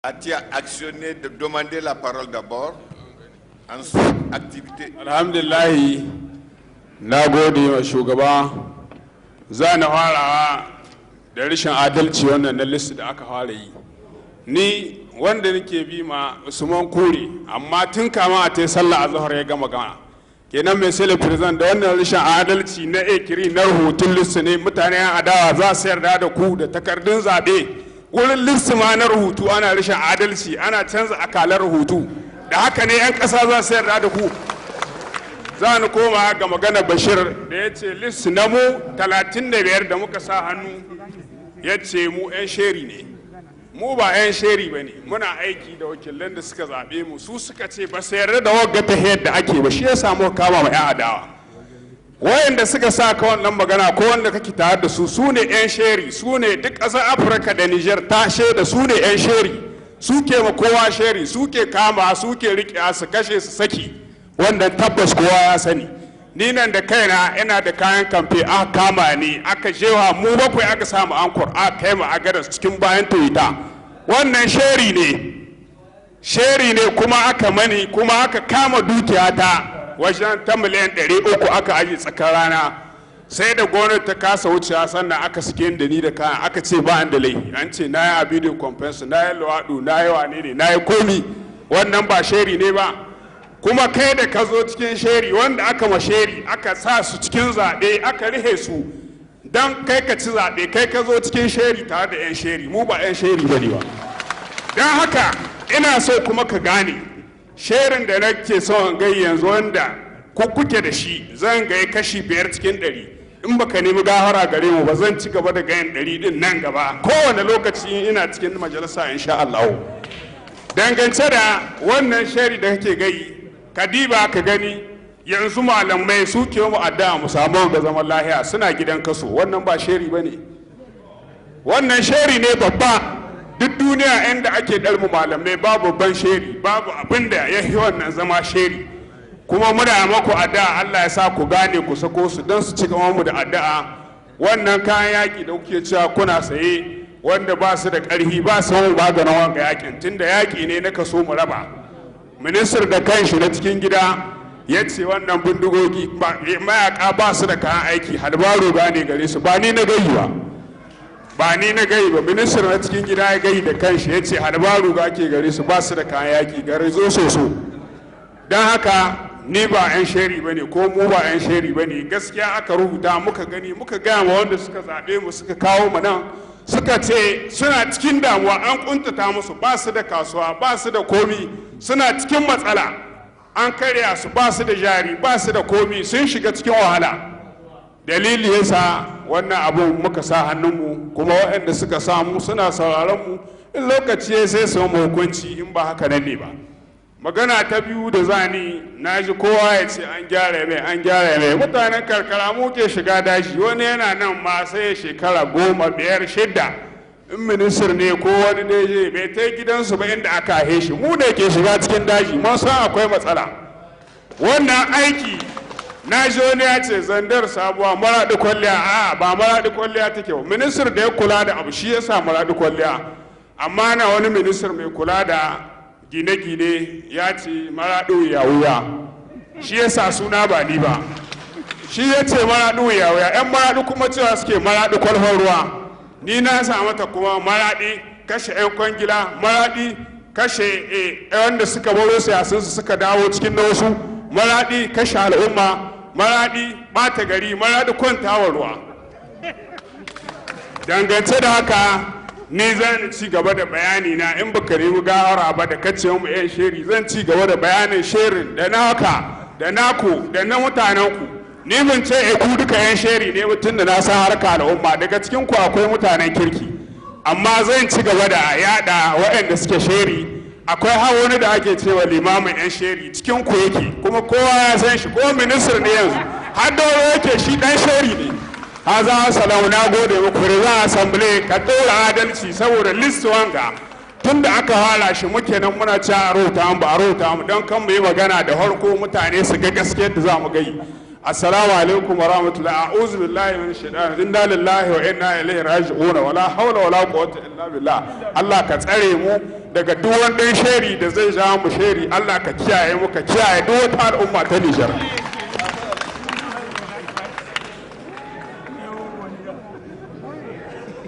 A-t-il actionné de demander la parole d'abord? Ensuite, activité. Alhamdulillah, na gode wa shugaba. Za na farawa da rashin adalci wannan na list da aka fara yi. Ni wanda nake bi ma Usman Kure, amma tun kama a ta sallah azhar ya gama gana. Kenan mai sai president da wannan rashin adalci na ekiri na rubutun list ne mutane adawa za su yarda da ku da takardun zabe. Wurin list ma na rubutu ana rashin adalci, ana canza akalar rubutu. Da haka ne 'yan ƙasa za su yarda da ku. Za ni koma ga magana Bashir da ya ce list na mu 35 da muka sa hannu ya ce mu 'yan sheri ne. Mu ba 'yan sheri ba ne, muna aiki da wakilan da suka zaɓe mu, su suka ce ba su yarda da wagga ta yadda ake ba, shi ya samu kama ma 'yan adawa. Wayanda suka sa ka wannan magana ko wanda kake tare da su ne 'yan sheri, su ne duk ƙasar Afirka da Nijar ta shaida su ne 'yan sheri. Suke ma kowa sheri, suke kama, suke riƙe su kashe su saki, wanda tabbas kowa ya sani. Ni nan da kaina ina da kayan kamfe aka kama ni, aka jewa mu bakwai aka samu ankur aka kai mu agadas cikin bayan toyota. Wannan sheri ne kuma aka mani, kuma aka kama dukiyata wajen ta miliyan 300 aka aji tsakar rana. Sai da gwamnati ta kasa wucewa sannan aka sike da ni da kayan aka ce ba da laifi, an ce na yi abidin compensa, na yi luwaɗu, na yi wane ne, na yi komi. Wannan ba sheri ne ba. Kuma kai da ka zo cikin sheri, wanda aka ma sheri aka sa su cikin zaɓe aka rihe su don kai ka ci zaɓe, kai ka zo cikin sheri tare da 'yan sheri, mu ba 'yan sheri ba ne ba. Don haka ina so kuma ka gane sherin da nake son gai yanzu wanda kuke da shi zan gai kashi 5 cikin 100. In baka nemi gafara gare mu ba zan ci gaba da gayin 100 din nan gaba kowane lokaci ina cikin majalisa insha Allah. Dangance da wannan sheri da kake gai, kadiba ka gani yanzu malamai suke mu addu'a mu samu ga zaman lahiya suna gidan kaso, wannan ba sheri bane. Wannan sheri ne babba. Duk duniya inda ake dalmu malamai babu ban sheri, babu abinda ya yi wannan zama sheri. Kuma muna maku addu'a Allah ya sa ku gane ku sako su don su ci gaba mu da addu'a. Wannan kayan yaki da kuke cewa kuna saye wanda ba su da ƙarfi ba su wani maganin wanga yakin, tunda yaki ne na kaso mu raba. Ministar da kanshi na cikin gida ya ce wannan bindigogi mayaka ba su da kayan aiki, halbaro gane gare su, ba ni na gayi ba. Ministar na cikin gida ya gayi da kanshi ya ce halbaro ga ke gare su, ba su da kayan yaki gare zo soso. Don haka ni ba 'yan sheri ba ne ko mu ba 'yan sheri ba ne. Gaskiya aka rubuta muka gani muka gaya ma wanda suka zaɓe mu suka kawo mu nan, suka ce suna cikin damuwa, an kuntata musu, ba su da kasuwa, ba su da komi, suna cikin matsala, an karya su, ba su da jari, ba su da komi, sun shiga cikin wahala. Dalili yasa wannan abun muka sa hannunmu, kuma waɗanda suka samu suna sauraron mu, in lokaci ya sai su mu hukunci, in ba haka nan ne ba. Magana ta biyu da zani, na ji kowa ya ce an gyara mai. Mutanen karkara mu ke shiga daji, wani yana nan ma sai ya shekara 10, 5, 6. In ministar ne ko wani ne bai ta gidansu ba inda aka haife shi, mu ne ke shiga cikin daji, mun san akwai matsala. Wannan aiki na ji wani ya ce zandar sabuwa maraɗi kwalliya, a ba maraɗi kwalliya take ba. Ministar da ya kula da abu shi ya sa maraɗi kwalliya, amma na wani ministar mai kula da gine-gine ya ce maraɗi wuya, shi ya sa suna ba ni ba. Shi ya ce maraɗi wuya, 'yan maraɗi kuma cewa suke maraɗi kwalfar ruwa. Ni na sa mata kuma maraɗi kashe 'yan kwangila, maraɗi kashe wanda suka baro siyasansu suka dawo cikin na wasu, maraɗi kashe al'umma, maraɗi ɓata gari, maraɗi kwantawa ruwa. Dangance da haka ni zan ci gaba da bayani na, in baka nemi gawara ba da kace mu 'yan sheri, zan ci gaba da bayanin sherin da naka da naku da na mutanenku. Ni mun ce ku duka 'yan sheri ne mutum da na san harka al'umma, daga cikin ku akwai mutanen kirki, amma zan ci gaba da yada waɗanda suke sheri. Akwai wani da ake cewa limamin 'yan sheri cikin ku yake, kuma kowa ya san shi, ko ministar ne yanzu har da yake shi dan sheri ne. Haza salamu, na gode muku. Rizan assembly ka ɗora adalci, saboda list wanga tun da aka hala shi muke nan muna ci a rota mu ba a rota mu, don kan mu yi magana da harko mutane su ga gaskiyar da za mu gai. Assalamu alaikum wa rahmatullahi. A'udhu billahi minash shaitani. Inna lillahi wa inna ilaihi raji'un. Wala hawla wala quwwata illa billah. Allah ka tsare mu, daga duk wani sheri da zai ja mu sheri. Allah ka kiyaye mu, ka kiyaye duk wata al'umma ta Nijar.